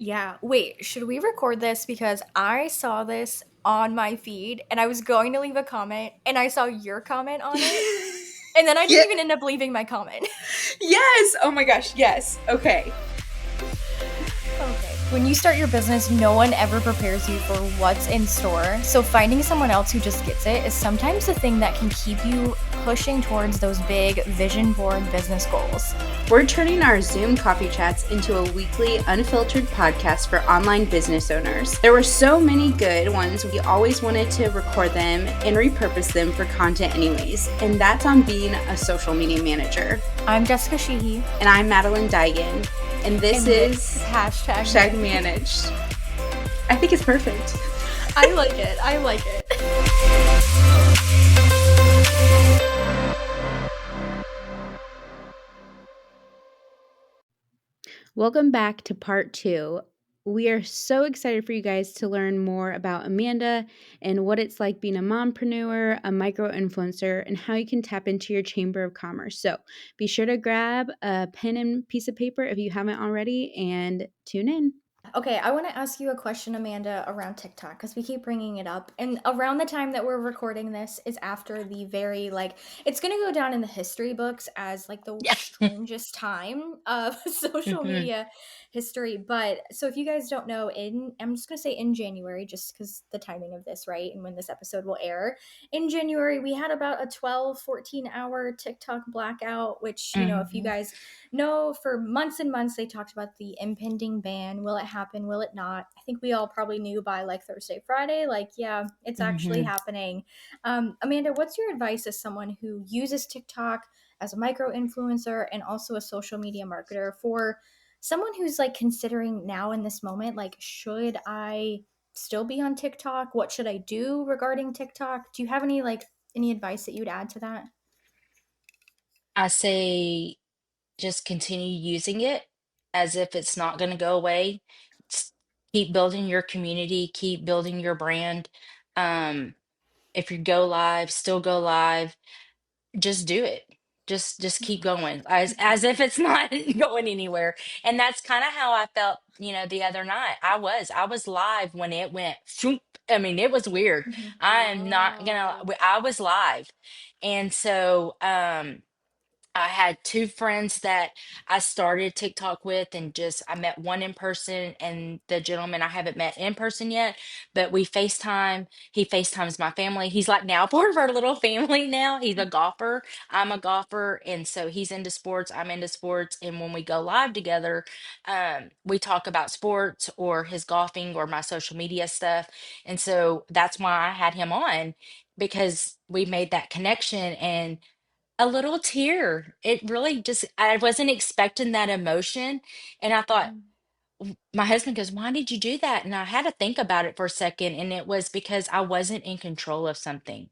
Yeah. Wait, should we record this? Because I saw this on my feed and I was going to leave a comment and I saw your comment on it. And then I Yeah. didn't even end up leaving my comment. Yes. Oh my gosh. Yes. Okay. Okay. When you start your business, no one ever prepares you for what's in store. So finding someone else who just gets it is sometimes the thing that can keep you pushing towards those big vision board business goals. We're turning our Zoom coffee chats into a weekly, unfiltered podcast for online business owners. There were so many good ones, we always wanted to record them and repurpose them for content anyways. And that's on being a social media manager. I'm Jessica Sheehy. And I'm Madeline Daigan. And this is hashtag managed. I think it's perfect. I like it. I like it. Welcome back to part 2. We are so excited for you guys to learn more about Amanda and what it's like being a mompreneur, a micro-influencer, and how you can tap into your chamber of commerce. So be sure to grab a pen and piece of paper if you haven't already and tune in. Okay, I want to ask you a question, Amanda, around TikTok because we keep bringing it up. And around the time that we're recording this is after the very, it's going to go down in the history books as the Yeah. strangest time of social Mhm. media history. But so if you guys don't know, I'm just going to say in January, just because the timing of this, right? And when this episode will air. In January, we had about a 12, 14-hour TikTok blackout, which, if you Mhm. guys know, for months and months they talked about the impending ban. Will it happen? Will it not? I think we all probably knew by Thursday, Friday, yeah, it's actually Mhm. happening. Amanda, what's your advice as someone who uses TikTok as a micro influencer and also a social media marketer for someone who's considering now in this moment, should I still be on TikTok? What should I do regarding TikTok? Do you have any advice that you'd add to that? I say just continue using it as if it's not going to go away. S- Keep building your community, keep building your brand. Um, if you go live, still go live. Just do it. Just keep going as if it's not going anywhere. And that's kind of how I felt, the other night. I was live when it went shoop. I mean, it was weird. Mhm. I am not gonna I was live. And so I had two friends that I started TikTok with, and just I met one in person, and the gentleman I haven't met in person yet, but we FaceTime. He FaceTimes my family. He's like now part of our little family now. He's a golfer. I'm a golfer, and so he's into sports. I'm into sports, and when we go live together, we talk about sports or his golfing or my social media stuff, and so that's why I had him on because we made that connection and a little tear. It really just, I wasn't expecting that emotion. And I thought, Mhm. my husband goes, "Why did you do that?" And I had to think about it for a second. And it was because I wasn't in control of something.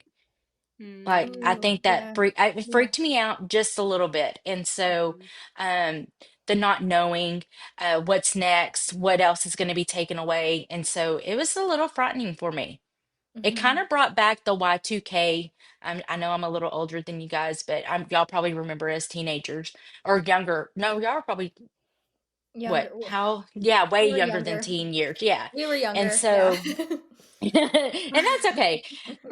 Like, I Ooh, think that yeah, it yeah. freaked me out just a little bit. And so, Mhm. um, the not knowing what's next, what else is going to be taken away. And so it was a little frightening for me. It kind Mhm. of brought back the Y2K. I know I'm a little older than you guys, but y'all probably remember as teenagers or younger. No, y'all are probably Younger. what? How? Yeah, way We were younger than younger. teen years. Yeah. We were And younger. Yeah. so, and that's okay.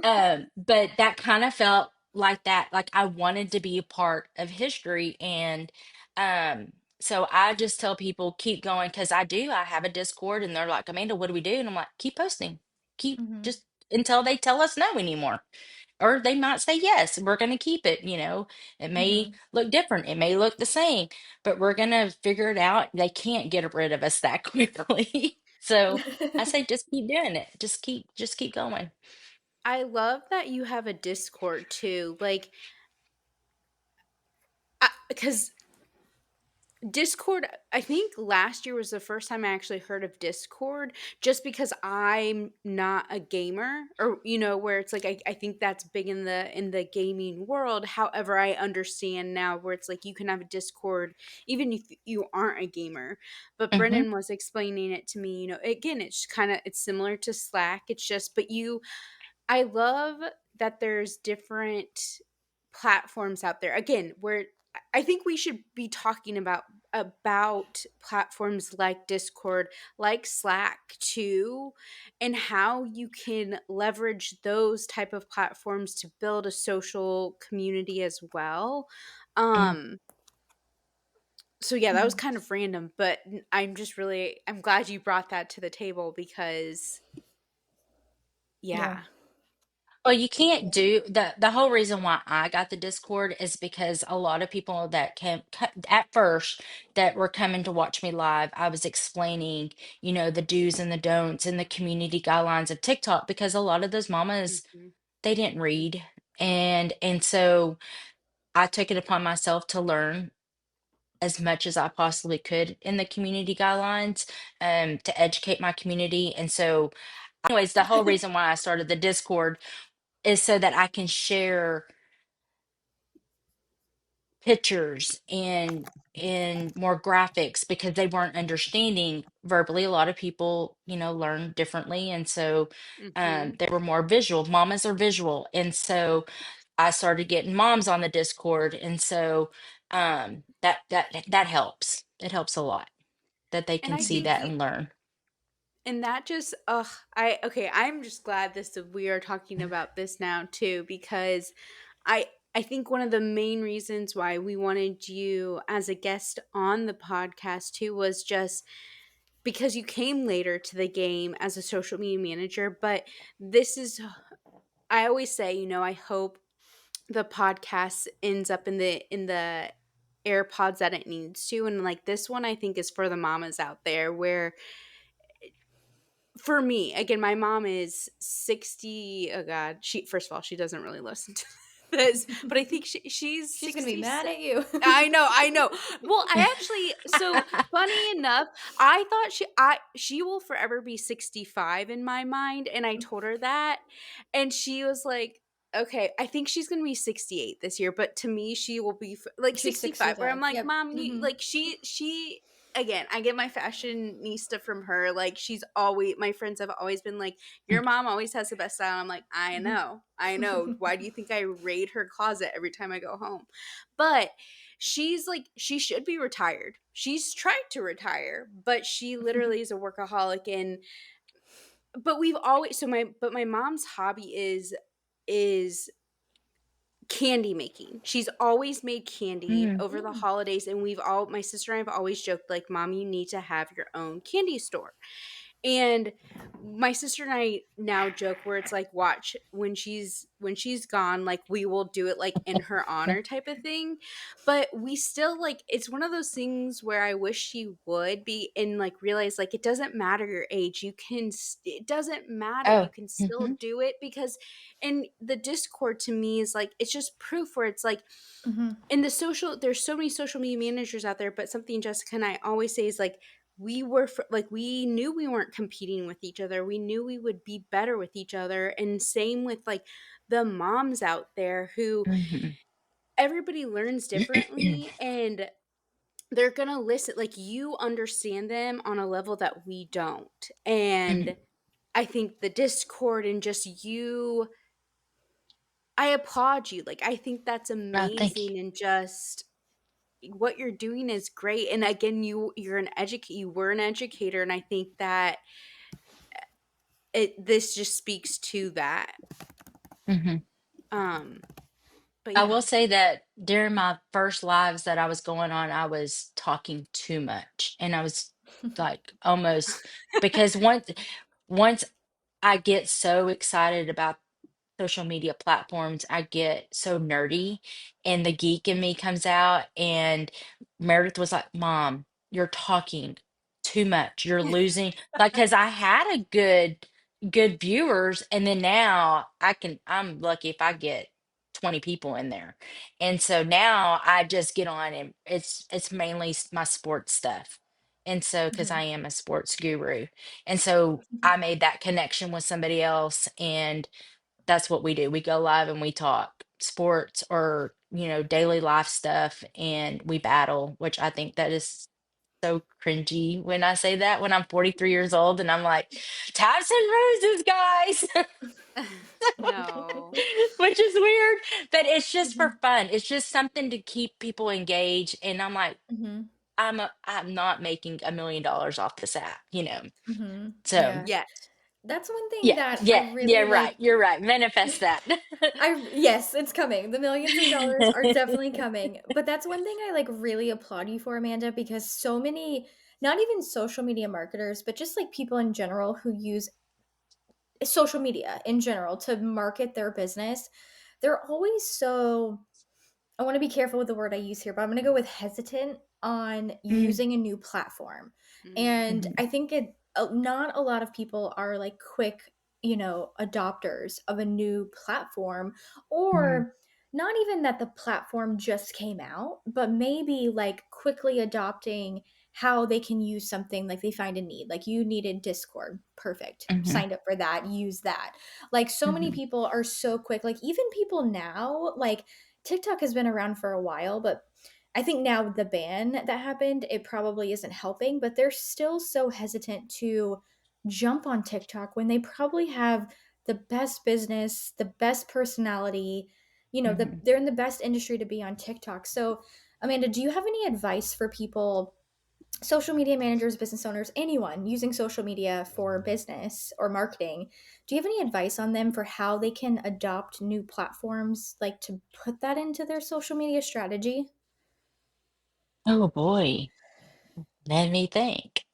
But that kind of felt like that. Like I wanted to be a part of history. And so I just tell people keep going because I do. I have a Discord and they're like, "Amanda, what do we do?" And I'm like, keep posting. Keep Mhm. just until they tell us no anymore. Or they might say yes, we're going to keep it. It may Mhm. look different, it may look the same, but we're going to figure it out. They can't get rid of us that quickly. So I say just keep doing it. Just keep going. I love that you have a Discord too. Because Discord, I think last year was the first time I actually heard of Discord, just because I'm not a gamer, or where it's like I think that's big in the gaming world. However, I understand now where it's like you can have a Discord even if you aren't a gamer. But Hmm. Brennan was explaining it to me, again, it's similar to Slack. It's just, but I love that there's different platforms out there. Again, where I think we should be talking about about platforms like Discord, like Slack too, and how you can leverage those type of platforms to build a social community as well. Mm. Um so yeah, that was Mhm. kind of random, but I'm glad you brought that to the table because Yeah. yeah. Well, you can't do the whole reason why I got the Discord is because a lot of people that came at first that were coming to watch me live, I was explaining, the do's and the don'ts and the community guidelines of TikTok because a lot of those mamas Mhm. they didn't read, and so I took it upon myself to learn as much as I possibly could in the community guidelines, to educate my community. And so, anyways, the whole reason why I started the Discord is so that I can share pictures and more graphics because they weren't understanding verbally. A lot of people, learn differently, and so Mhm. they were more visual. Mamas are visual, and so I started getting moms on the Discord, and so that helps. It helps a lot that they And can I see think that you and learn. and that just ugh I okay, I'm just glad this we are talking about this now too because I I think one of the main reasons why we wanted you as a guest on the podcast too was just because you came later to the game as a social media manager, but this is I always say, I hope the podcast ends up in the AirPods that it needs to, and like this one I think is for the mamas out there where for me, again, my mom is 60. Oh God, she first of all, she doesn't really listen to this, but I think she's She's gonna be mad 66. at you. I know. Well, I actually so funny enough, I thought she will forever be 65 in my mind, and I told her that, and she was like, "Okay, I think she's gonna be 68 this year, but to me, she will be like She's 65." Where I'm 65. like, Yep. "Mom, you Hmm. like she." Again, I get my fashionista from her. Like she's always my friends have always been like, your mom always has the best style. I'm like, I know, I know. Why do you think I raid her closet every time I go home? But she's like, she should be retired. She's tried to retire, but she literally is a workaholic. And but we've always my mom's hobby is candy making. She's always made candy Mm. over the Mm. holidays, and we've all my sister and I have always joked like, "Mom, you need to have your own candy store." And my sister and I now joke where it's like, watch when she's gone, like we will do it like in her honor type of thing. But we still like it's one of those things where I wish she would be and like realize like it doesn't matter your age. It doesn't matter. You Oh, can still hmm do it because and the Discord to me is like it's just proof where it's like Hmm. in the social there's so many social media managers out there, but something Jessica and I always say is like like we knew we weren't competing with each other. We knew we would be better with each other. And same with like the moms out there who hmm everybody learns differently and they're going to listen like you understand them on a level that we don't. And I think the Discord and just you I applaud you. Like I think that's Thank you. amazing and just what you're doing is great. And again, you were an educator, and I think that this just speaks to that. hmm Um, but I yeah. will say that during my first lives that I was going on, I was talking too much, and I was like almost because once I get so excited about social media platforms, I get so nerdy and the geek in me comes out. And Meredith was like, Mom, you're talking too much. You're losing like because I had a good viewers, and then now I'm lucky if I get 20 people in there. And so now I just get on and it's mainly my sports stuff. And so because I Hmm. am a sports guru. And so I made that connection with somebody else, and that's what we do. We go live and we talk sports or, daily life stuff, and we battle, which I think that is so cringy when I say that when I'm 43 years old and I'm like, taps and roses, guys, No. which is weird, but it's just Hmm. for fun. It's just something to keep people engaged. And I'm like, Hmm. I'm not making $1 million off this app, you know. Mhm. So Yeah. Yes. That's one thing yeah, that I yeah, yeah, really right. like. You're right. Manifest that. Yes, it's coming. The millions of dollars are definitely coming. But that's one thing I like really applaud you for, Amanda, because so many, not even social media marketers, but just like people in general who use social media in general to market their business, they're always so, I want to be careful with the word I use here, but I'm going to go with hesitant on Mhm, using a new platform. And mhm, I think not a lot of people are like quick, adopters of a new platform, mhm, or not even that the platform just came out, but maybe like quickly adopting how they can use something like they find a need. Like you needed Discord. Perfect. mhm, Signed up for that. Use that. Like so many mhm. people are so quick. Like even people now, like TikTok has been around for a while, but I think now with the ban that happened, it probably isn't helping, but they're still so hesitant to jump on TikTok when they probably have the best business, the best personality, Mhm. they're in the best industry to be on TikTok. So, Amanda, do you have any advice for people, social media managers, business owners, anyone using social media for business or marketing? Do you have any advice on them for how they can adopt new platforms, like to put that into their social media strategy? Oh boy, let me think.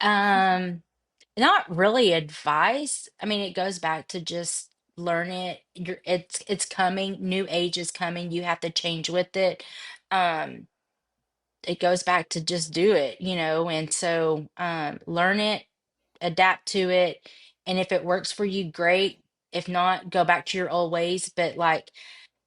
Not really advice. I mean, it goes back to just learn it. It's coming. New age is coming. You have to change with it. Um, it goes back to just do it, you know. And so, learn it, adapt to it, and if it works for you, great. If not, go back to your old ways. But like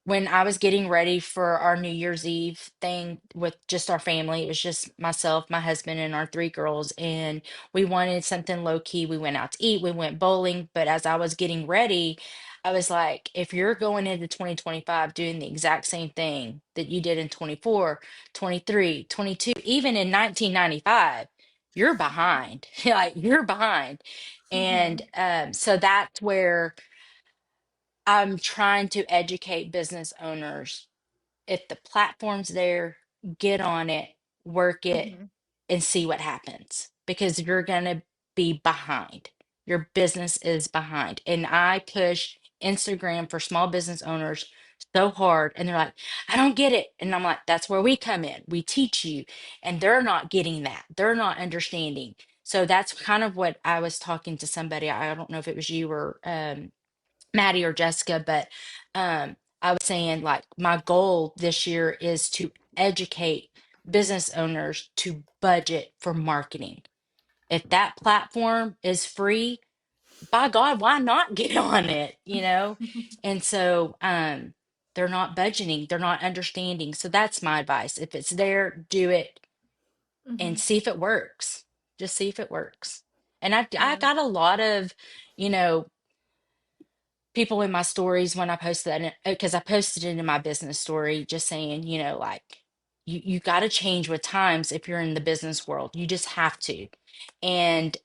when I was getting ready for our New Year's Eve thing with just our family, it was just myself, my husband, and our three girls, and we wanted something low key. We went out to eat, we went bowling. But as I was getting ready, I was like, if you're going into 2025 doing the exact same thing that you did in 24, 23, 22, even in 1995, you're behind. Like you're behind. And Mhm. so that's where I'm trying to educate business owners. If the platform's there, get on it, work it, Mhm. and see what happens because you're going to be behind. Your business is behind. And I push Instagram for small business owners so hard, and they're like, I don't get it. And I'm like, that's where we come in. We teach you, and they're not getting that. They're not understanding. So that's kind of what I was talking to somebody. I don't know if it was you or Maddie or Jessica, but I was saying like my goal this year is to educate business owners to budget for marketing. If that platform is free, by God, why not get on it? You know? And so they're not budgeting, they're not understanding. So that's my advice. If it's there, do it and Mhm. see if it works. Just see if it works. And I Yeah. got a lot of, you know, people in my stories when I posted that because I posted it in my business story, just saying, you know, like you got to change with times if you're in the business world. You just have to. And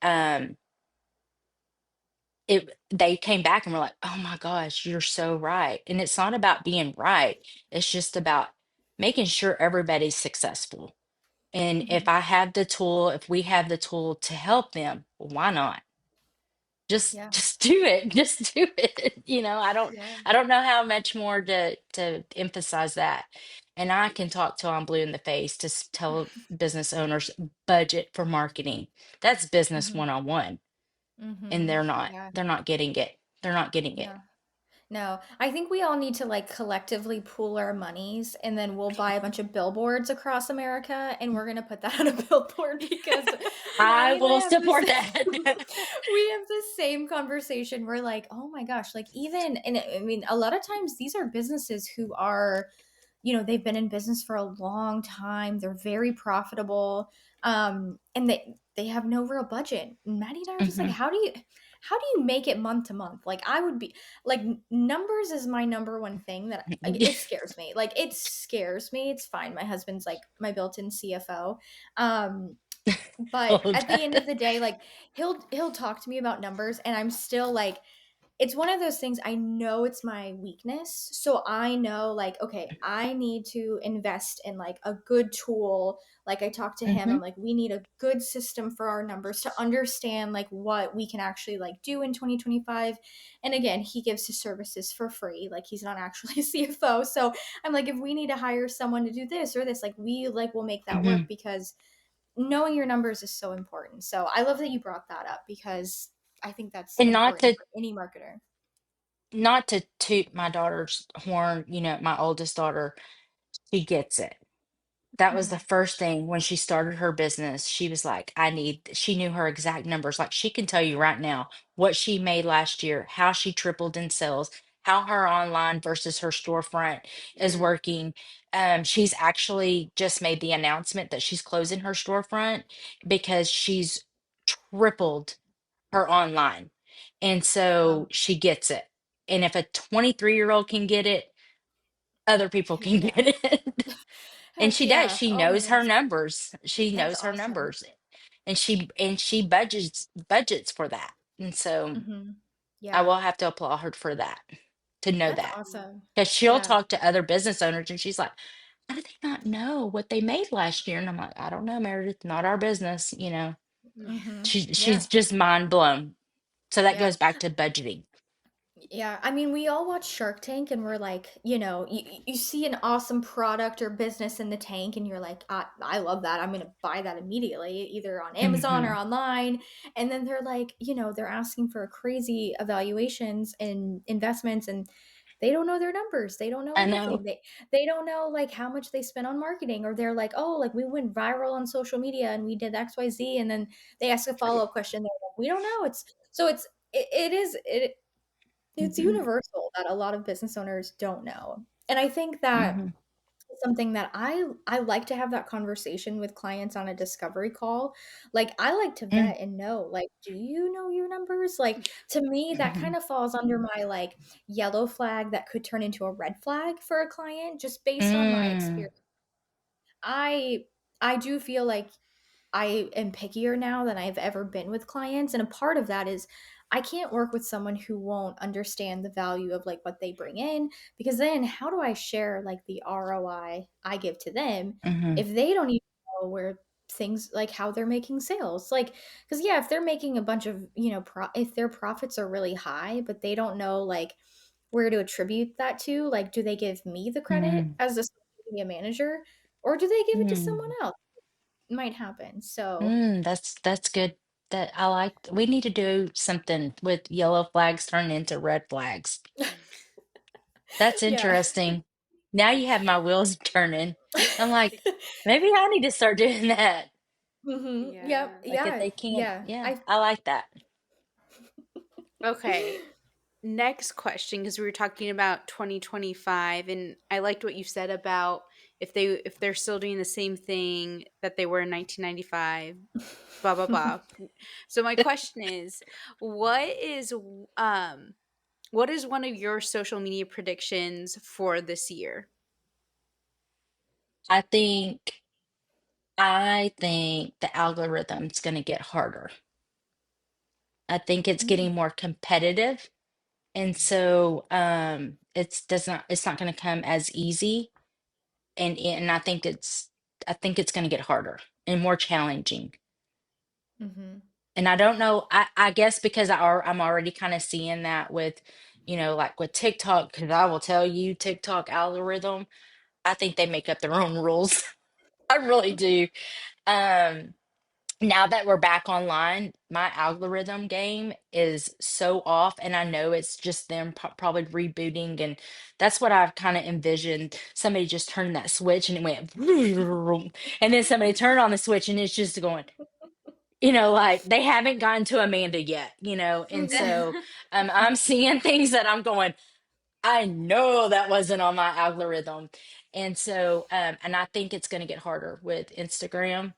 it they came back and were like, "Oh my gosh, you're so right." And it's not about being right. It's just about making sure everybody's successful. And if Mhm. I have the tool, if we have the tool to help them, why not? just Yeah. just do it. Just do it. You know, Yeah. I don't know how much more to emphasize that. And I can talk till I'm blue in the face to tell business owners budget for marketing. That's business Mhm. 101, and Mhm. Yeah. they're not getting it. They're not getting it. Yeah. No, I think we all need to like collectively pool our monies, and then we'll buy a bunch of billboards across America and we're going to put that on a billboard because I Maddie and I will have this support that. we have the same conversation. We're like, "Oh my gosh, like even," and I mean a lot of times these are businesses who are, they've been in business for a long time. They're very profitable. And they have no real budget. And Maddie and I are just like, Mhm. how do you make it month to month? Like I would be like, numbers is my number one thing that it scares me. Like it scares me. It's fine. My husband's like my built-in CFO. But Hold at on. the end of the day, like he'll talk to me about numbers and I'm still like, it's one of those things. I know it's my weakness. So I know, like, okay, I need to invest in like a good tool. Like, I talked to him, Mm-hmm. I'm like, we need a good system for our numbers to understand like what we can actually like do in 2025. And again, he gives his services for free. Like, he's not actually a CFO. So I'm like, if we need to hire someone to do this or this, like, we like will make that work, Mm-hmm. because knowing your numbers is so important. So I love that you brought that up, because I think that's And important for any marketer. not to toot my daughter's horn, my oldest daughter, she gets it. That was the Mhm. first thing when she started her business. She was like, she knew her exact numbers. Like, she can tell you right now what she made last year, how she tripled in sales, how her online versus her storefront is Mm. working. She's actually just made the announcement that she's closing her storefront because she's tripled her online. And so Wow. she gets it. And if a 23-year-old can get it, other people can get Yeah. it. And Heck she does. yeah. She Oh my knows her goodness. numbers. She That's knows her awesome. numbers. And she budgets for that. And so Mhm. I Yeah. will have to applaud her for that, to know That's that. awesome. Because she'll Yeah. talk to other business owners and she's like, how do they not know what they made last year? And I'm like, I don't know, Meredith, not our business. Mhm. She's Yeah. just mind blown. So that Yeah. goes back to budgeting. Yeah, I mean, we all watch Shark Tank and we're like, you see an awesome product or business in the tank and you're like, I love that. I'm going to buy that immediately, either on Amazon or Hmm. online. And then they're like, they're asking for crazy evaluations and investments, and they don't know their numbers. They don't know I know. anything. They don't know like how much they spent on marketing, or they're like, "Oh, like we went viral on social media and we did XYZ." And then they ask a follow-up question. They're like, "We don't know." It's Hmm. universal that a lot of business owners don't know. And I think that Hmm. is something that I like to have that conversation with clients on a discovery call. Like, I like to vet and know, like, do you know your numbers? Like, to me, that Hmm. kind of falls under my like yellow flag that could turn into a red flag for a client, just based on my Mm. experience. I I do feel like I am pickier now than I've ever been with clients. And a part of that is I can't work with someone who won't understand the value of like what they bring in, because then how do I share like the ROI I give to them Mhm, if they don't even know where things like how they're making sales? Like, because yeah, if they're making a bunch of, if their profits are really high, but they don't know like where to attribute that to, like, do they give me the credit mhm, as a social media manager, or do they give it to someone mm, else? Might happen. So, that's good. That I like. We need to do something with yellow flags turning into red flags. That's yeah. interesting. Now you have my wheels turning. I'm like, maybe I need to start doing that. Yep. Yeah. Like if Yeah. they can't, Yeah. yeah, I I like that. Okay. Next question, because we were talking about 2025, and I liked what you said about if they're still doing the same thing that they were in 1995, blah blah blah. So my question is, what is um what is one of your social media predictions for this year? I think I think the algorithm's going to get harder. I think it's Mm, getting more competitive, and so it's not going to come as easy. And I think it's going to get harder and more challenging. mhm. And I don't know, I guess because I'm already kind of seeing that with, like with TikTok, because I will tell you, TikTok algorithm, I think they make up their own rules. I really do. Um, Now that we're back online, my algorithm game is so off, and I know it's just them probably rebooting, and that's what I've kind of envisioned. Somebody just turned that switch and it went, and then somebody turned on the switch and it's just going, like they haven't gotten to Amanda yet. And Mhm. so I'm seeing things that I'm going, I know that wasn't on my algorithm. And so, and I think it's going to get harder with Instagram.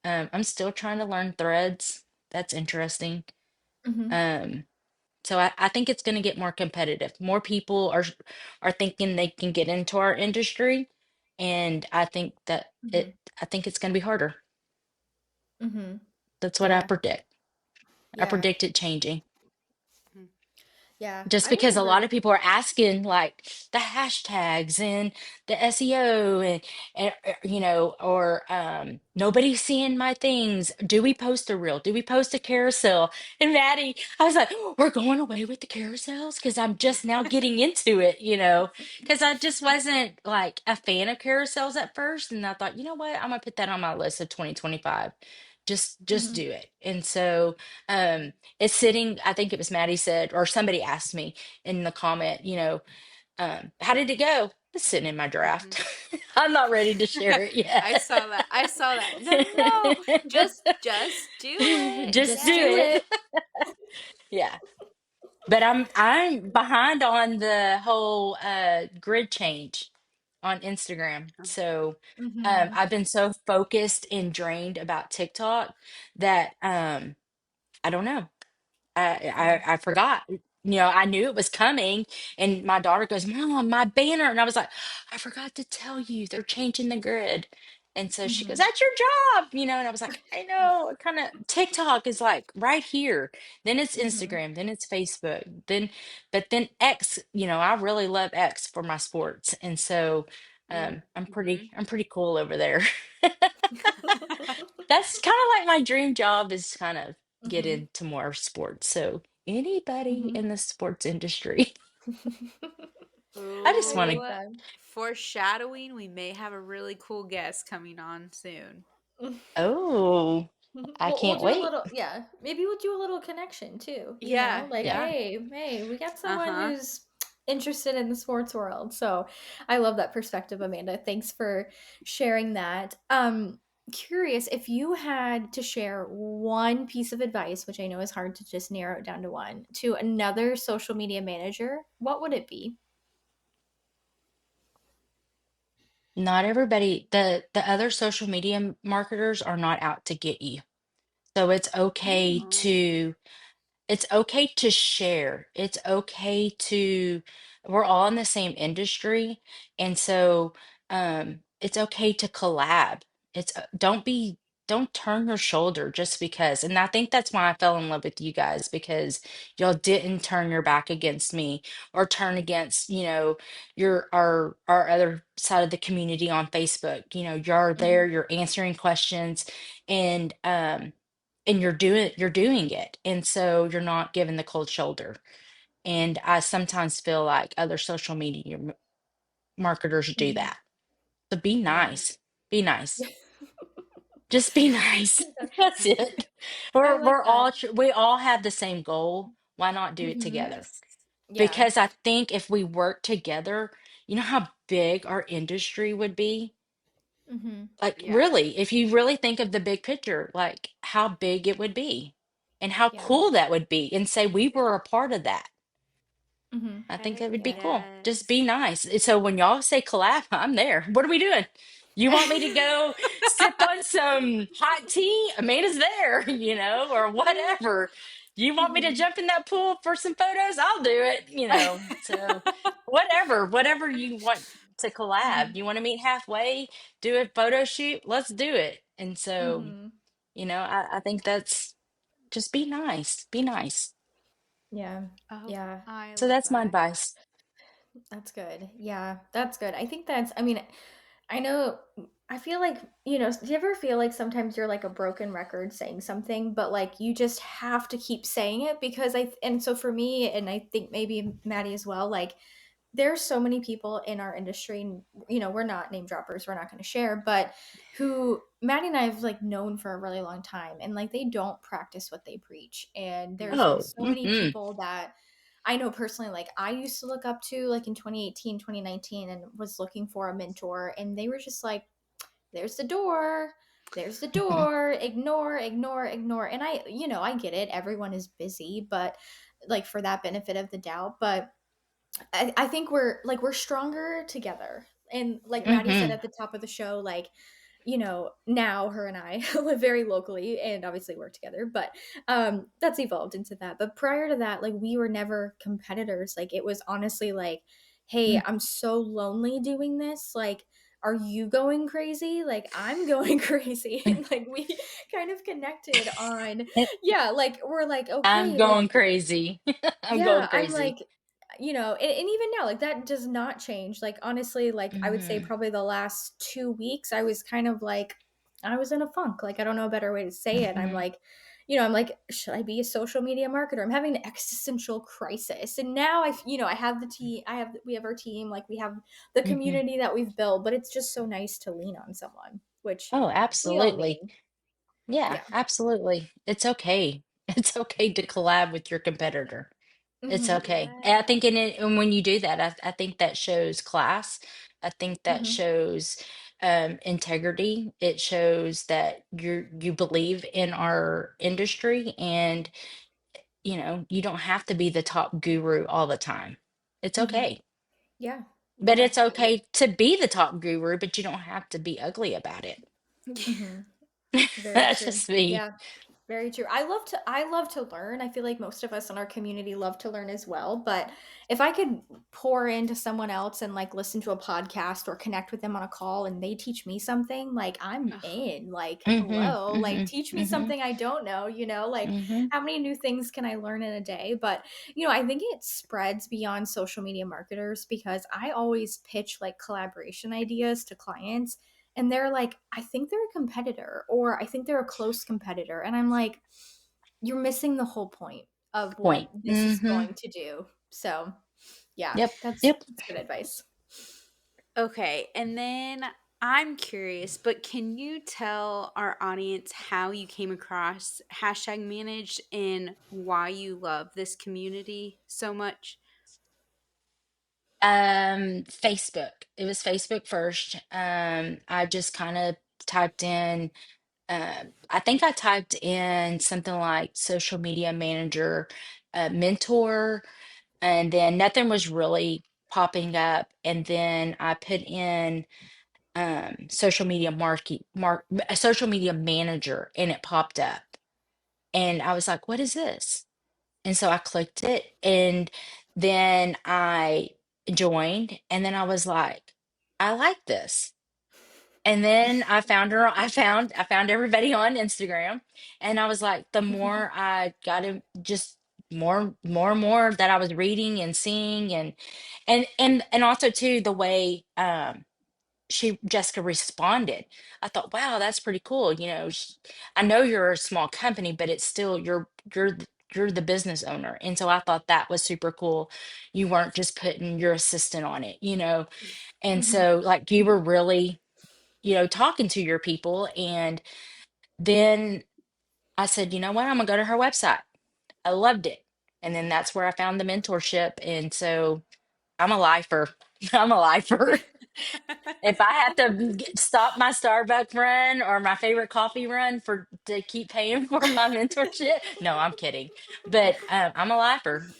I'm still trying to learn threads. That's interesting. Mhm. Um, so I think it's going to get more competitive. More people are thinking they can get into our industry, and Mhm. I think it's going to be harder. Mhm. That's what I Yeah. predict. I Yeah. predict it changing. Yeah, Just I because a lot remember. of people are asking like the hashtags and the SEO or nobody's seeing my things. Do we post a reel? Do we post a carousel? And Maddie, I was like, "Oh, we're going away with the carousels because I'm just now getting into it, because I just wasn't like a fan of carousels at first. And I thought, you know what? I'm gonna put that on my list of 2025. Just Mhm, do it. And so it's sitting, I think it was Maddie said, or somebody asked me in the comment, how did it go? It's sitting in my Mhm. draft. I'm not ready to share it I yet. saw that. I saw that. No, no, no. Just do it. Just do just do Yes. it. it. Yeah. But I'm behind on the whole grid change on Instagram. So Mhm, I've been so focused and drained about TikTok that I don't know. yeah, I forgot. I knew it was coming, and my daughter goes, "Mom, my banner," and I was like, "I forgot to tell you they're changing the grid." And so she goes, mhm, "That's your job," and I was like, "I know." Kind of TikTok is like right here. Then it's mhm, Instagram. Then it's Facebook. But then X. I really love X for my sports, and so Mm, I'm pretty mhm. I'm pretty cool over there. That's kind of like my dream job is kind of get mhm, into more sports. So anybody mhm. in the sports industry, I just I want like to. Ooh, that. foreshadowing, we may have a really cool guest coming on soon. Oh, I We'll can't do a wait. little, yeah. Maybe we'll do a little connection too. Yeah, Like, Yeah. yeah. hey, we got someone Uh-huh. who's interested in the sports world. So I love that perspective, Amanda. Thanks for sharing that. Curious if you had to share one piece of advice, which I know is hard to just narrow it down to one, to another social media manager, what would it be? Not everybody, the other social media marketers are not out to get you. So Oh. it's okay to share. It's okay to, we're all in the same industry. And so it's okay to collab. Don't turn your shoulder just because. And I think that's why I fell in love with you guys because y'all didn't turn your back against me or turn against, our other side of the community on Facebook. You're there, Mhm, you're answering questions and you're doing it, and so you're not giving the cold shoulder. And I sometimes feel like other social media marketers do mhm. that. So be Yeah. nice. Be nice. Just be nice. That's it. I we're, like we're that. all we all have the same goal. Why not do it Mhm. together? Yes. Yeah. Because I think if we work together, you know how big our industry would be. Mhm. Like, Yeah. really, if you really think of the big picture, like how big it would be and how Yeah. cool that would be, and say we were a part of that. Mhm. I think Heck that would be Yeah. cool. Just be yes. nice. So when y'all say collab, I'm there. What are we doing? You want me to go sip on some hot tea? Amanda's there, or whatever. You want me to Mhm. jump in that pool for some photos? I'll do it. So whatever you want to collab. Mhm. You want to meet halfway, do a photo shoot? Let's do it. And so, Mhm. I think that's just be nice. Be nice. Yeah. Oh, Yeah. I So love that's my that. advice. That's good. Yeah, that's good. I think that's, I mean, I know, I feel like, do you ever feel like sometimes you're like a broken record saying something, but like you just have to keep saying it because and so for me, and I think maybe Maddie as well, like there's so many people in our industry, and we're not name droppers, we're not going to share, but who Maddie and I have like known for a really long time, and like they don't practice what they preach. And there's been Oh, so many people that I know personally, like I used to look up to, like in 2018, 2019, and was looking for a mentor, and they were just like, there's the door. There's the door. Ignore, ignore, ignore. And I get it. Everyone is busy, but like for that benefit of the doubt. But I think we're stronger together. And like Maddie said hmm at the top of the show, like, now her and I live very locally and obviously work together, but that's evolved into that. But prior to that, like we were never competitors. Like it was honestly like, hey, I'm so lonely doing this. Like are you going crazy? Like, I'm going crazy. And like, we kind of connected on, yeah, like, we're like, I'm okay, like, going crazy. I'm going yeah, I'm crazy. like, and even now, like, that does not change. Like, honestly, like, I would say Mhm. probably the last 2 weeks, I was kind of like, I was in a funk. Like, I don't know a better way to say it. I'm Mhm. like, I'm like, should I be a social media marketer? I'm having an existential crisis. And now I have the team, we have our team, like, we have the Mhm. community that we've built, but it's just so nice to lean on someone, which Oh, we all absolutely. need. Yeah, Yeah. absolutely. It's okay. It's okay to collab with your competitor. It's Hmm. okay. And I Yeah. think in it, and when you do that, I think that shows class. I think that Hmm. shows integrity. It shows that you believe in our industry, and you don't have to be the top guru all the time. It's Hmm. okay. Yeah. But Yeah. it's okay to be the top guru, but you don't have to be ugly about it. Hmm. Very That's true. just me. Yeah, very true. I love to learn. I feel like most of us in our community love to learn as well, but if I could pour into someone else and like listen to a podcast or connect with them on a call and they teach me something, like I'm Ugh. in. Like, Mhm, hello, like mhm, teach me mhm, something I don't know, like mhm. how many new things can I learn in a day? But, I think it spreads beyond social media marketers because I always pitch like collaboration ideas to clients and they're like, I think they're a competitor or I think they're a close competitor. And I'm like, you're missing the whole point of what Point. this is Mhm. going to do. So, yeah, Yep, that's yep. that's good advice. Okay, and then I'm curious, but can you tell our audience how you came across hashtag managed and why you love this community so much? Facebook. It was Facebook first. I just kind of typed in, I think I typed in something like social media manager, mentor, and then nothing was really popping up. And then I put in social media a social media manager, and it popped up. And I was like, what is this? And so I clicked it, and then I joined, and then I was like, I like this. And then I found everybody on Instagram, and I was like, the more I got to just more and more that I was reading and seeing, and also too the way Jessica responded. I thought, wow, that's pretty cool. I know you're a small company, but it's still you're the business owner. And so I thought that was super cool. You weren't just putting your assistant on it. And Hmm. so like you were really, talking to your people. And then I said, you know what? I'm gonna go to her website. I loved it. And then that's where I found the mentorship. And so I'm a lifer. I'm a lifer. If I have to stop my Starbucks run or my favorite coffee run for to keep paying for my mentorship, no, I'm kidding. But I'm a lifer.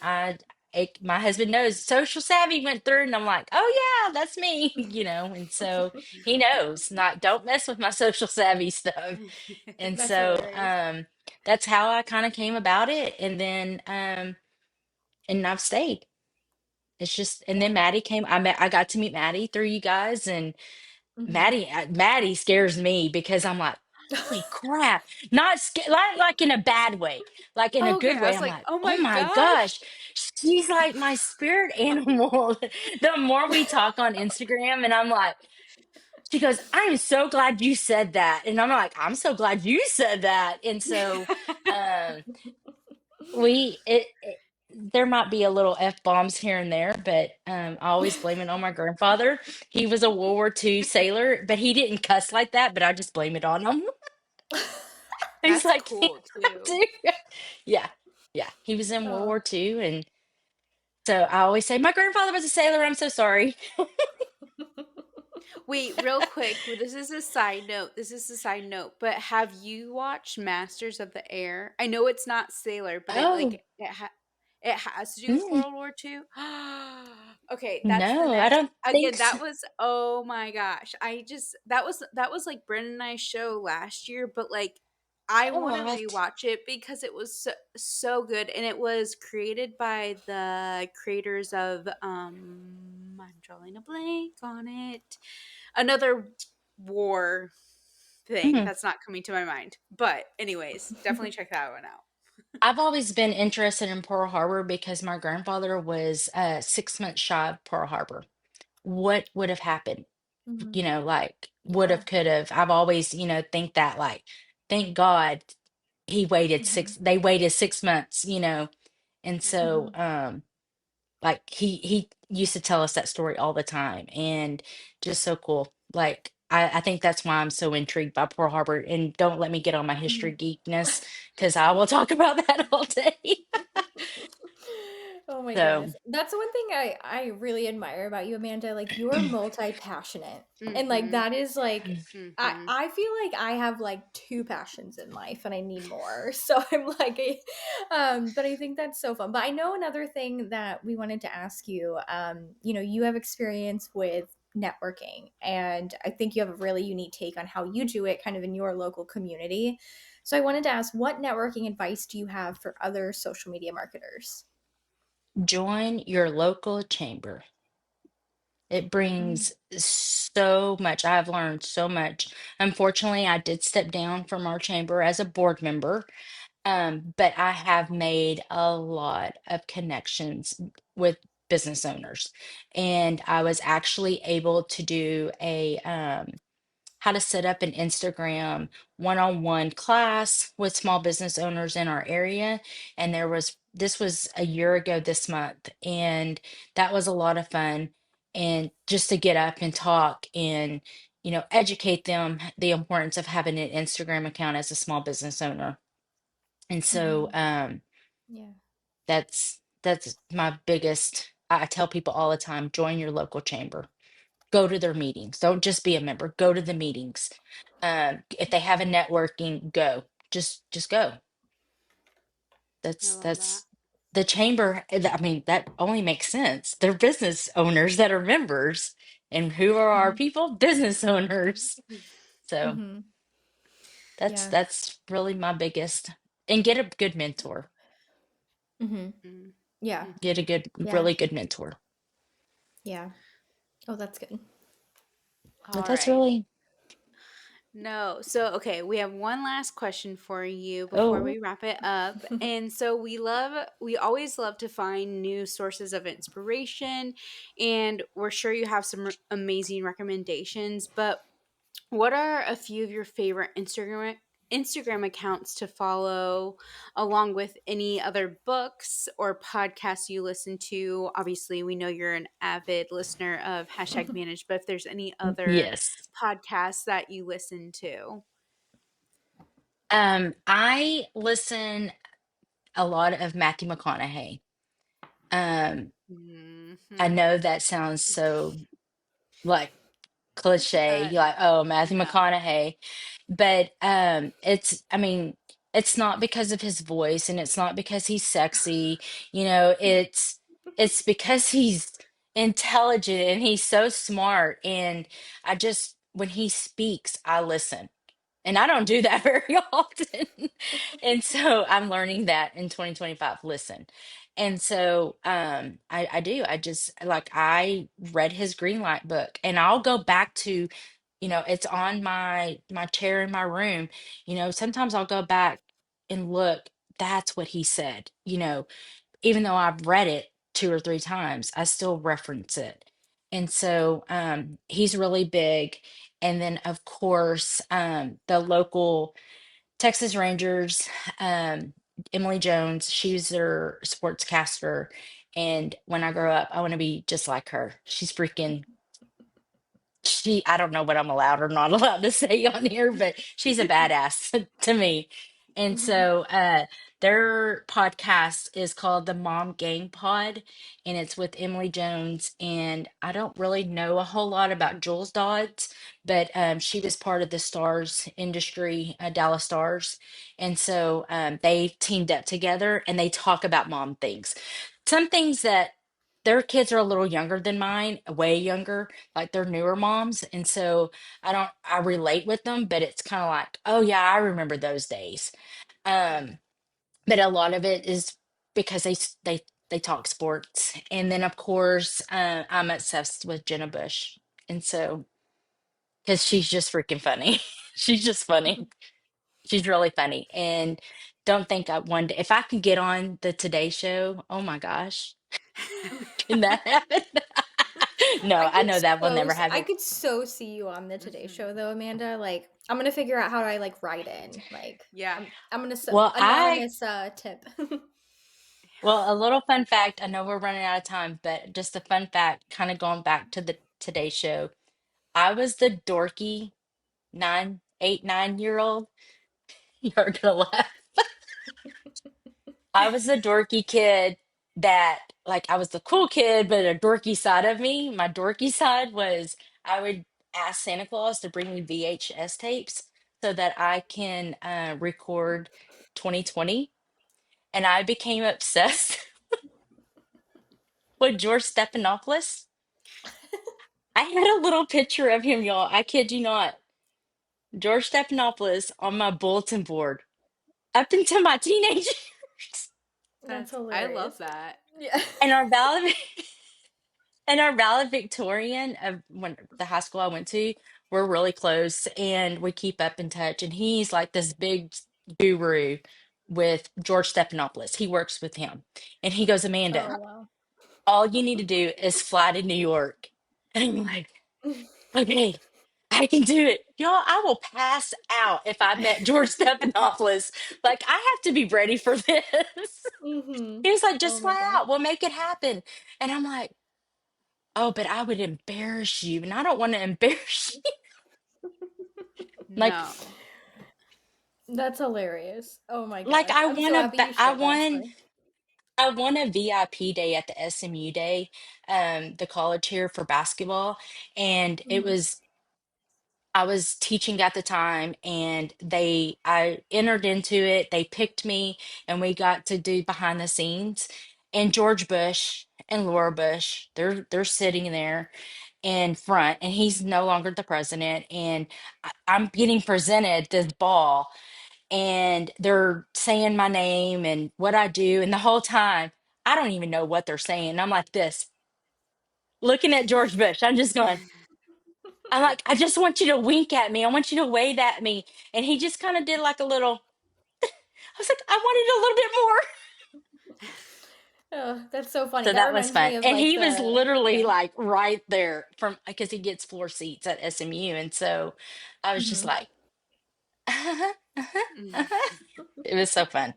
My husband knows social savvy went through, and I'm like, oh yeah, that's me, and so he knows not don't mess with my social savvy stuff. And That's so hilarious. that's how I kind of came about it, and then and I've stayed. It's just, and then Yeah. Maddie came. I got to meet Maddie through you guys, and Hmm. Maddie scares me because I'm like, holy crap! Not like in a bad way, like in a Okay, good I way. was I'm like, like, "Oh oh my my gosh." gosh, she's like my spirit animal. The more we talk on Instagram, and I'm like, she goes, I'm so glad you said that, and I'm like, I'm so glad you said that, and so. Um, there might be a little F bombs here and there, but I always blame it on my grandfather. He was a World War II sailor, but he didn't cuss like that, but I just blame it on him. He's That's like, "You cool have too. to." Yeah. Yeah. He was in World Oh. War II. And so I always say, my grandfather was a sailor. I'm so sorry. Wait, real quick, this is a side note. This is a side note, but have you watched Masters of the Air? I know it's not Sailor, but Oh, it has to do with mm, World War II. Okay, that's the no, I next. don't think Again, so. that was, oh my gosh. That was like Brendan and I show last year, but like I Oh, want to I have to. rewatch it because it was so good, and it was created by the creators of I'm drawing a blank on it. another war thing Mhm. that's not coming to my mind. But anyways, definitely check that one out. I've always been interested in Pearl Harbor because my grandfather was 6 months shy of Pearl Harbor. What would have happened? Mhm. Like would Yeah. have, could have. I've always, think that, like, thank God Mhm. they waited 6 months, and so Mhm. like he used to tell us that story all the time, and just so cool. Like I think that's why I'm so intrigued by Pearl Harbor. And don't let me get on my history Mhm. geekness, because I will talk about that all day. Oh my So goodness. That's one thing I really admire about you, Amanda. Like you're multi-passionate. And like Mhm. that is like Mhm. I feel like I have like two passions in life and I need more. So I'm like but I think that's so fun. But I know another thing that we wanted to ask you, you have experience with networking and I think you have a really unique take on how you do it kind of in your local community. So I wanted to ask, what networking advice do you have for other social media marketers? join your local chamber. It Mm, brings so much. I've learned so much. Unfortunately, I did step down from our chamber as a board member, but I have made a lot of connections with business owners. And I was actually able to do a how to set up an Instagram one-on-one class with small business owners in our area. And this was a year ago this month, and that was a lot of fun. And just to get up and talk and, educate them the importance of having an Instagram account as a small business owner. And so mhm. Yeah. that's my biggest. I tell people all the time, join your local chamber. Go to their meetings. Don't just be a member. Go to the meetings. If they have a networking, go. Just go. I That's love that. that's the chamber. I mean, that only makes sense. They're business owners that are members, and who are our Mhm. people? Business owners. So Mhm. that's Yeah. that's really my biggest. And get a good mentor. Mhm. Mm. Yeah. Get a Yeah. really good mentor. Yeah. Oh, that's good. But All that's right. really. No. So, okay, we have one last question for you before Oh. we wrap it up. And so we always love to find new sources of inspiration, and we're sure you have some amazing recommendations, but what are a few of your favorite Instagram accounts to follow, along with any other books or podcasts you listen to? Obviously, we know you're an avid listener of hashtag manage, but if there's any other Yes. podcasts that you listen to. I listen a lot of Matthew McConaughey. Um, I Hmm. know that sounds so, like, cliche. Uh, You're like, oh, Matthew no. McConaughey. But I mean, it's not because of his voice, and it's not because he's sexy. It's because he's intelligent and he's so smart. And when he speaks, I listen. And I don't do that very often. And so I'm learning that in 2025, listen. And so I do. I read his green light book, and I'll go back to, it's on my chair in my room. Sometimes I'll go back and look, that's what he said. Even though I've read it two or three times, I still reference it. And so he's really big. And then, of course, the local Texas Rangers, um, Emily Jones, she's their sportscaster. And when I grow up, I want to be just like her. I don't know what I'm allowed or not allowed to say on here, but she's a badass to me. And Mhm. so their podcast is called the Mom Gang Pod, and it's with Emily Jones. And I don't really know a whole lot about Jules Dodds, but she was part of the Stars industry, Dallas Stars. And so they teamed up together and they talk about mom things. Some things that their kids are a little younger than mine, way younger, like they're newer moms. And so I relate with them, but it's kind of like, oh yeah, I remember those days. Um, but a lot of it is because they talk sports. And then of course, I'm obsessed with Jenna Bush. And so because she's just freaking funny. She's just funny. She's really funny. And don't think I one day, if I can get on the Today Show, oh my gosh, can that happen? No, I know that will never I happen. could so see you on the Today Mhm. Show though, Amanda. Like I'm gonna figure out how to like write in. Like Yeah. I'm gonna Well, anonymous tip. a little fun fact. I know we're running out of time, but just a fun fact, kind of going back to the Today Show. I was the dorky 9 8 9 year old. You're gonna laugh. I was the dorky kid that, like, I was the cool kid, but a dorky side of me, my dorky side was I would ask Santa Claus to bring me VHS tapes so that I can record 2020. And I became obsessed with George Stephanopoulos. I had a little picture of him, y'all. I kid you not. George Stephanopoulos on my bulletin board up until my teenage years. That's I love hilarious. that. Yeah. And our and our valedictorian of when the high school I went to, we're really close and we keep up in touch. And he's like this big guru with George Stephanopoulos. He works with him. And he goes, Amanda, Oh wow. all you need to do is fly to New York. And I'm like, okay, I can do it. Y'all, I will pass out if I met George Stephanopoulos. Like, I have to be ready for this. Mhm. He was like, Oh just my fly god. out. We'll make it happen. And I'm like, oh, but I would embarrass you. And I don't want to embarrass you. Like, No. That's hilarious. Oh my like gosh. I'm so happy you shared that story. I won a VIP day at the SMU day, the college here for basketball. And Mhm. I was teaching at the time and I entered into it. They picked me and we got to do behind the scenes. And George Bush and Laura Bush, they're sitting there in front and he's no longer the president. And I'm getting presented this ball and they're saying my name and what I do. And the whole time, I don't even know what they're saying. I'm like this, looking at George Bush. I'm just going, I'm like, I just want you to wink at me. I want you to wave at me. And he just kind of did like a little, I was like, I wanted a little bit more. Oh, that's so funny. So That that was reminds fun. me of And like he was the literally yeah. like right there from because he gets floor seats at SMU. And so I was just Mhm. like, it was so fun.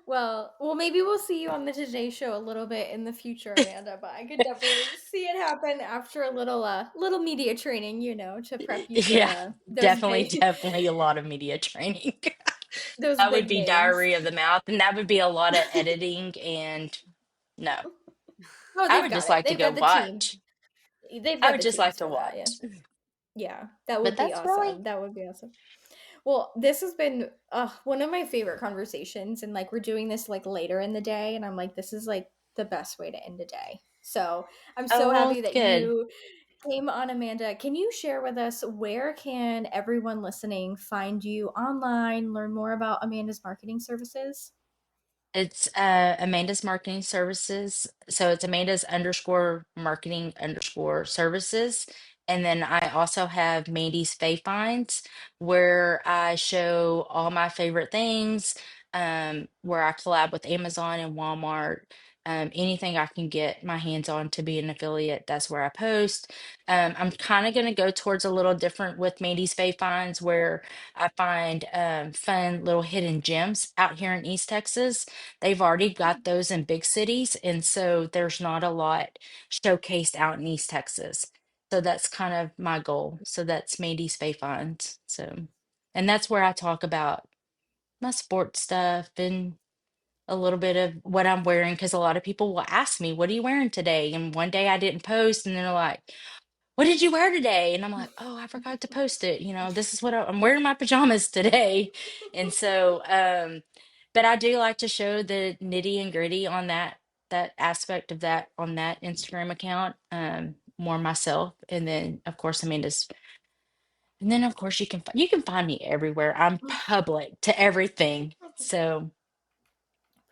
Well, maybe we'll see you on the Today Show a little bit in the future, Amanda. But I could definitely see it happen after a little media training, to prep you for Yeah, those definitely, big, definitely a lot of media training. those That would big be names. diarrhea of the mouth, and that would be a lot of editing. And no, Oh, I they've would got just it. like to They've go got the team. watch. They've I got would the just teams like to for that. Yeah, watch. yeah, that But would be that's really awesome. That would be awesome. Well, this has been one of my favorite conversations, and like we're doing this like later in the day, and I'm like, this is like the best way to end a day. So I'm oh so well, happy that good. you came on, Amanda. Can you share with us where can everyone listening find you online, learn more about Amanda's marketing services? It's Amanda's Marketing Services. So it's Amanda's underscore marketing underscore services. And then I also have Mandy's Faith Finds, where I show all my favorite things, where I collab with Amazon and Walmart. Anything I can get my hands on to be an affiliate, that's where I post. I'm kind of going to go towards a little different with Mandy's Faith Finds, where I find fun little hidden gems out here in East Texas. They've already got those in big cities, and so there's not a lot showcased out in East Texas. So that's kind of my goal. So that's Mandy's Faith Finds. So, and that's where I talk about my sports stuff and a little bit of what I'm wearing because a lot of people will ask me, "What are you wearing today?" And one day I didn't post, and they're like, what did you wear today? And I'm like, oh, I forgot to post it. This is what I'm wearing my pajamas today. And so, but I do like to show the nitty and gritty on that aspect of that on that Instagram account, more myself. And then of course Amanda's and then of course you can find me everywhere. I'm public to everything. So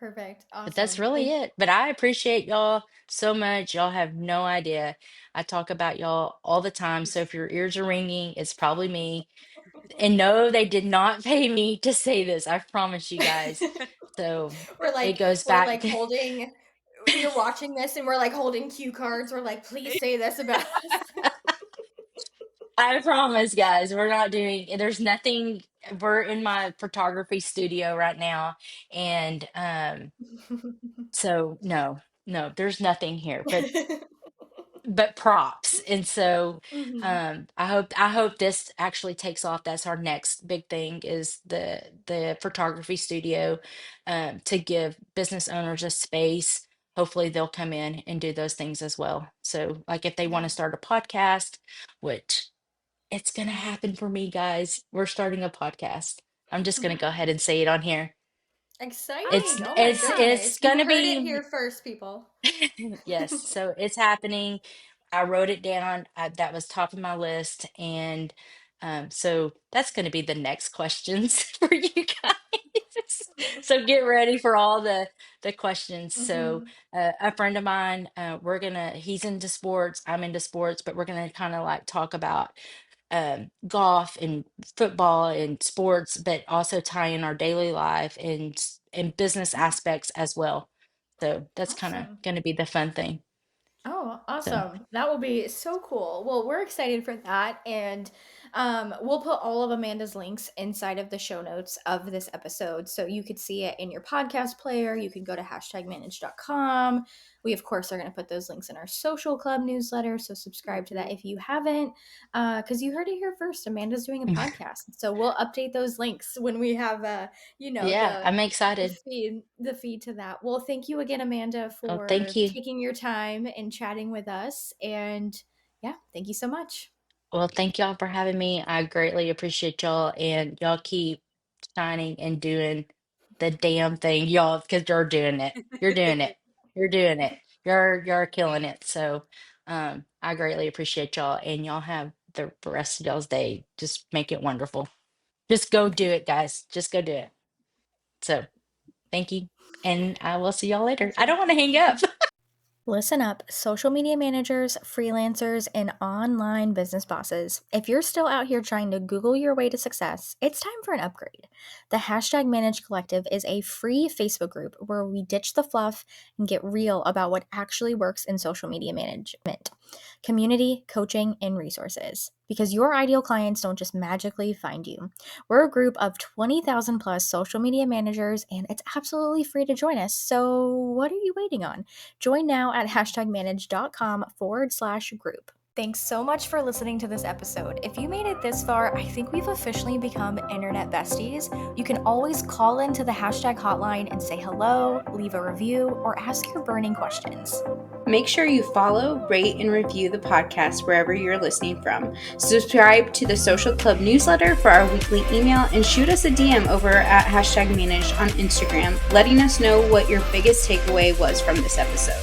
Perfect. But that's Awesome. really Well, it. But I appreciate y'all so much. Y'all have no idea. I talk about y'all all the time. So if your ears are ringing, it's probably me. And no, they did not pay me to say this. I promise you guys. So we're it like goes we're back like to holding you're watching this and we're like holding cue cards. We're like, please say this about us. I promise, guys, we're not doing, there's nothing. We're in my photography studio right now. And so no, no, there's nothing here. But props. And so Mhm. I hope this actually takes off. That's our next big thing is the photography studio, to give business owners a space. Hopefully they'll come in and do those things as well. So like if they want Yeah. to start a podcast, which it's gonna happen for me, guys. We're starting a podcast. I'm just gonna go ahead and say it on here. Oh, It's Exciting. Oh my it's yeah. goodness. it's You gonna heard it be here first, people. yes, so it's happening. I wrote it down. That was top of my list, and so that's going to be the next questions for you guys. So get ready for all the questions. So Mhm. a friend of mine, he's into sports. I'm into sports, but we're gonna kind of like talk about golf and football and sports, but also tie in our daily life and business aspects as well. So that's kind of Awesome. going to be the fun thing. Oh, So awesome. That will be so cool. Well, we're excited for that. And we'll put all of Amanda's links inside of the show notes of this episode. So you could see it in your podcast player. You can go to hashtagmanage.com. We, of course, are going to put those links in our social club newsletter. So subscribe to that Mhm. if you haven't, because you heard it here first. Amanda's doing a podcast. So we'll update those links when we have, yeah, the I'm excited. the feed to that. Well, thank you again, Amanda, Oh, thank for you. taking your time and chatting with us. And yeah, thank you so much. Well, thank y'all for having me. I greatly appreciate y'all, and y'all keep shining and doing the damn thing, y'all, because you're doing it. You're doing it. You're doing it. You're killing it. So, I greatly appreciate y'all, and y'all have the rest of y'all's day. Just make it wonderful. Just go do it, guys. Just go do it. So, thank you, and I will see y'all later. I don't want to hang up. Listen up, social media managers, freelancers, and online business bosses. If you're still out here trying to Google your way to success, it's time for an upgrade. The Hashtag Manage Collective is a free Facebook group where we ditch the fluff and get real about what actually works in social media management, community, coaching, and resources. Because your ideal clients don't just magically find you. We're a group of 20,000 plus social media managers, and it's absolutely free to join us. So, what are you waiting on? Join now at hashtagmanage.com/group. Thanks so much for listening to this episode. If you made it this far, I think we've officially become internet besties. You can always call into the hashtag hotline and say hello, leave a review, or ask your burning questions. Make sure you follow, rate, and review the podcast wherever you're listening from. Subscribe to the Social Club newsletter for our weekly email and shoot us a DM over at hashtag manage on Instagram, letting us know what your biggest takeaway was from this episode.